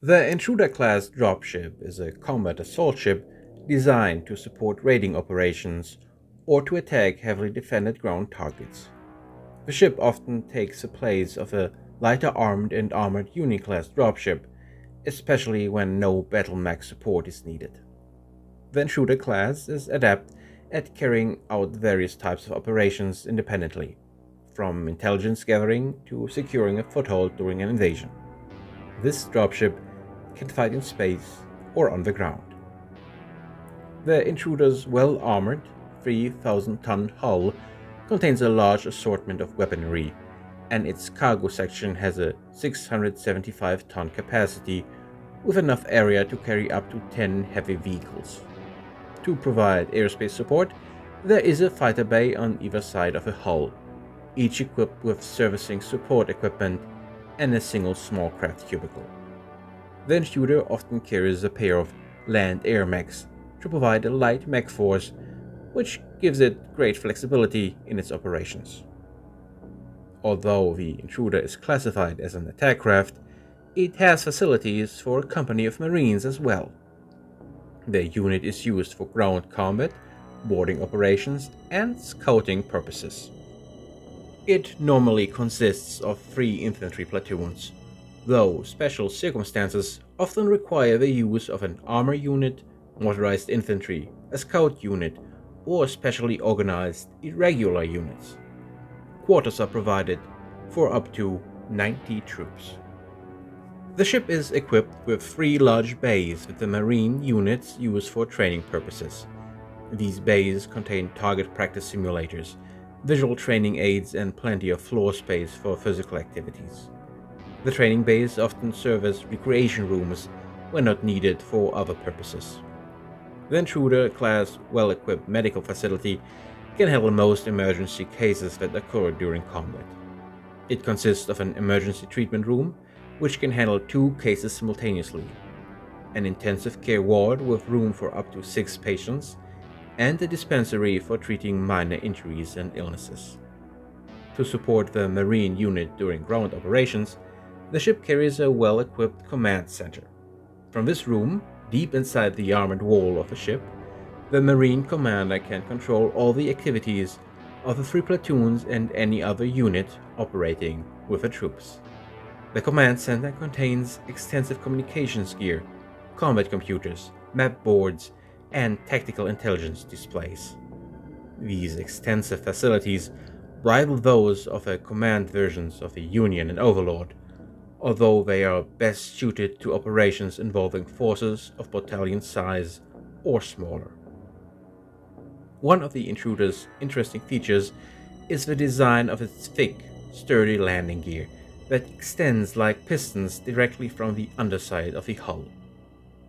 The Intruder class dropship is a combat assault ship designed to support raiding operations or to attack heavily defended ground targets. The ship often takes the place of a lighter armed and armored Union Class dropship, especially when no BattleMech support is needed. The Intruder class is adept at carrying out various types of operations independently, from intelligence gathering to securing a foothold during an invasion. This dropship can fight in space or on the ground. The Intruder's well-armored, 3,000-ton hull contains a large assortment of weaponry, and its cargo section has a 675-ton capacity with enough area to carry up to 10 heavy vehicles. To provide aerospace support, there is a fighter bay on either side of the hull, each equipped with servicing support equipment and a single small craft cubicle. The Intruder often carries a pair of land-air mechs to provide a light mech force, which gives it great flexibility in its operations. Although the Intruder is classified as an attack craft, it has facilities for a company of Marines as well. The unit is used for ground combat, boarding operations, and scouting purposes. It normally consists of 3 infantry platoons, though special circumstances often require the use of an armor unit, motorized infantry, a scout unit, or specially organized irregular units. Quarters are provided for up to 90 troops. The ship is equipped with 3 large bays that the Marine units use for training purposes. These bays contain target practice simulators, visual training aids, and plenty of floor space for physical activities. The training bays often serve as recreation rooms when not needed for other purposes. The Intruder class well-equipped medical facility can handle most emergency cases that occur during combat. It consists of an emergency treatment room, which can handle 2 cases simultaneously, an intensive care ward with room for up to 6 patients, and a dispensary for treating minor injuries and illnesses. To support the Marine unit during ground operations, the ship carries a well-equipped command center. From this room, deep inside the armored wall of the ship, the Marine commander can control all the activities of the 3 platoons and any other unit operating with the troops. The command center contains extensive communications gear, combat computers, map boards, and tactical intelligence displays. These extensive facilities rival those of the command versions of the Union and Overlord, although they are best suited to operations involving forces of battalion size or smaller. One of the Intruder's interesting features is the design of its thick, sturdy landing gear that extends like pistons directly from the underside of the hull.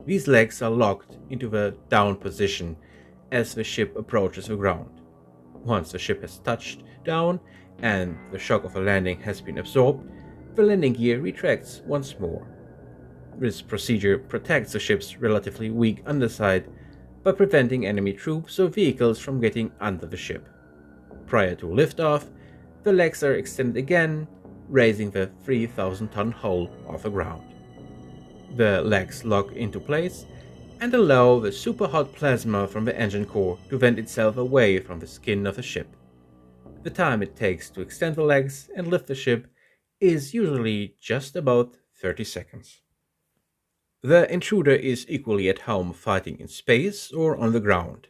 These legs are locked into the down position as the ship approaches the ground. Once the ship has touched down and the shock of a landing has been absorbed, the landing gear retracts once more. This procedure protects the ship's relatively weak underside by preventing enemy troops or vehicles from getting under the ship. Prior to liftoff, the legs are extended again, raising the 3,000-ton hull off the ground. The legs lock into place and allow the super-hot plasma from the engine core to vent itself away from the skin of the ship. The time it takes to extend the legs and lift the ship is usually just about 30 seconds. The Intruder is equally at home fighting in space or on the ground,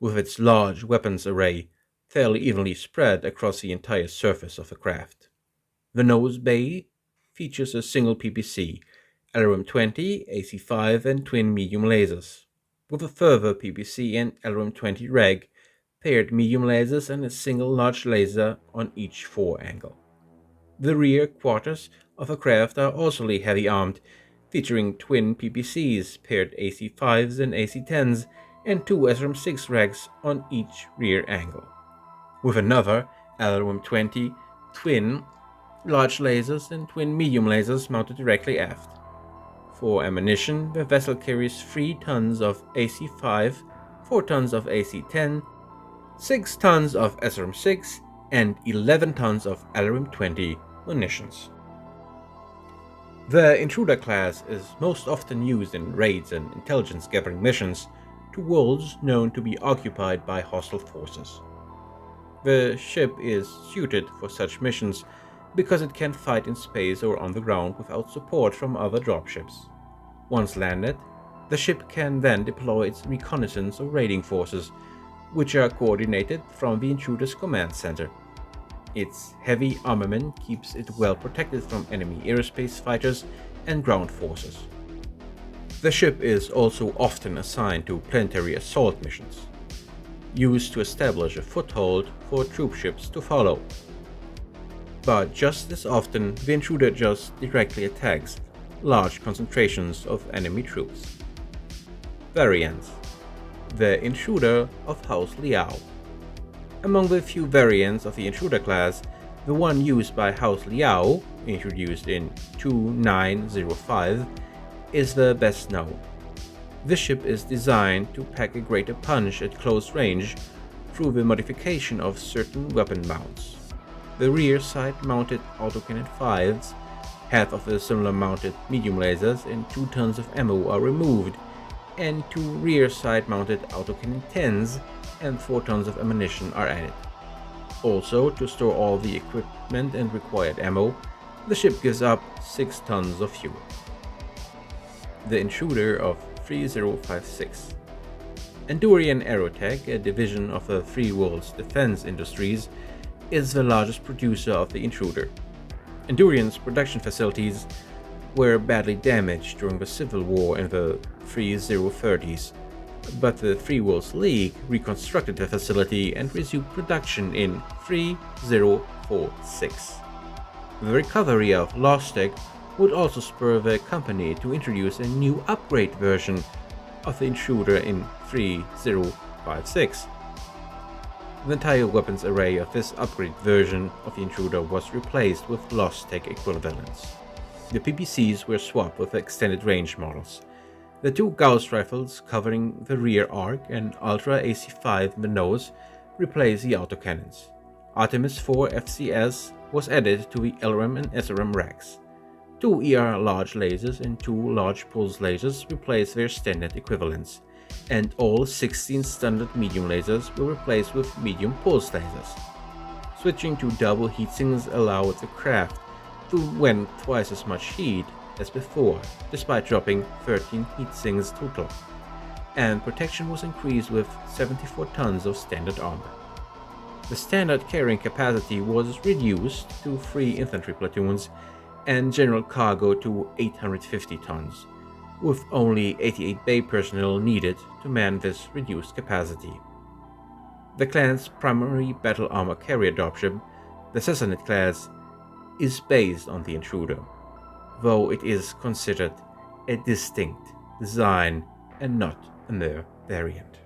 with its large weapons array fairly evenly spread across the entire surface of the craft. The nose bay features a single PPC, LRM-20, AC-5, and twin medium lasers, with a further PPC and LRM-20 reg, paired medium lasers, and a single large laser on each fore angle. The rear quarters of the craft are also heavy armed, featuring twin PPCs, paired AC-5s and AC-10s, and 2 SRM-6 regs on each rear angle, with another LRM-20 twin large lasers and twin medium lasers mounted directly aft. For ammunition, the vessel carries 3 tons of AC-5, 4 tons of AC-10, 6 tons of SRM-6, and 11 tons of LRM-20 munitions. The Intruder class is most often used in raids and intelligence gathering missions to worlds known to be occupied by hostile forces. The ship is suited for such missions because it can fight in space or on the ground without support from other dropships. Once landed, the ship can then deploy its reconnaissance or raiding forces, which are coordinated from the Intruders command center. Its heavy armament keeps it well protected from enemy AeroSpace Fighters and ground forces. The ship is also often assigned to planetary assault missions, used to establish a foothold for troopships to follow. But just as often, the Intruder just directly attacks large concentrations of enemy troops. Variants: the Intruder of House Liao. Among the few variants of the Intruder class, the one used by House Liao, introduced in 2905, is the best known. This ship is designed to pack a greater punch at close range through the modification of certain weapon mounts. The rear side-mounted autocannon 5s, half of the similar-mounted medium lasers, and 2 tons of ammo are removed, and 2 rear side-mounted autocannon 10s and 4 tons of ammunition are added. Also, to store all the equipment and required ammo, the ship gives up 6 tons of fuel. The Intruder of 3056. Andurian Aerotech, a division of the Free World's defense industries, is the largest producer of the Intruder. Andurian's production facilities were badly damaged during the Civil War in the 3030s, but the Free Worlds League reconstructed the facility and resumed production in 3046. The recovery of lost tech would also spur the company to introduce a new upgrade version of the Intruder in 3056. The entire weapons array of this upgrade version of the Intruder was replaced with lost tech equivalents. The PPCs were swapped with extended range models. The 2 Gauss rifles covering the rear arc and Ultra AC-5 in the nose replaced the autocannons. Artemis 4 FCS was added to the LRAM and SRAM racks. 2 ER large lasers and 2 large pulse lasers replaced their standard equivalents, and all 16 standard medium lasers were replaced with medium pulse lasers. Switching to double heatsinks allowed the craft to win twice as much heat as before, despite dropping 13 heatsinks total, and protection was increased with 74 tons of standard armor. The standard carrying capacity was reduced to 3 infantry platoons and general cargo to 850 tons, with only 88 bay personnel needed to man this reduced capacity. The clan's primary battle armor carrier dropship, the Sassanid class, is based on the Intruder, though it is considered a distinct design and not a mere variant.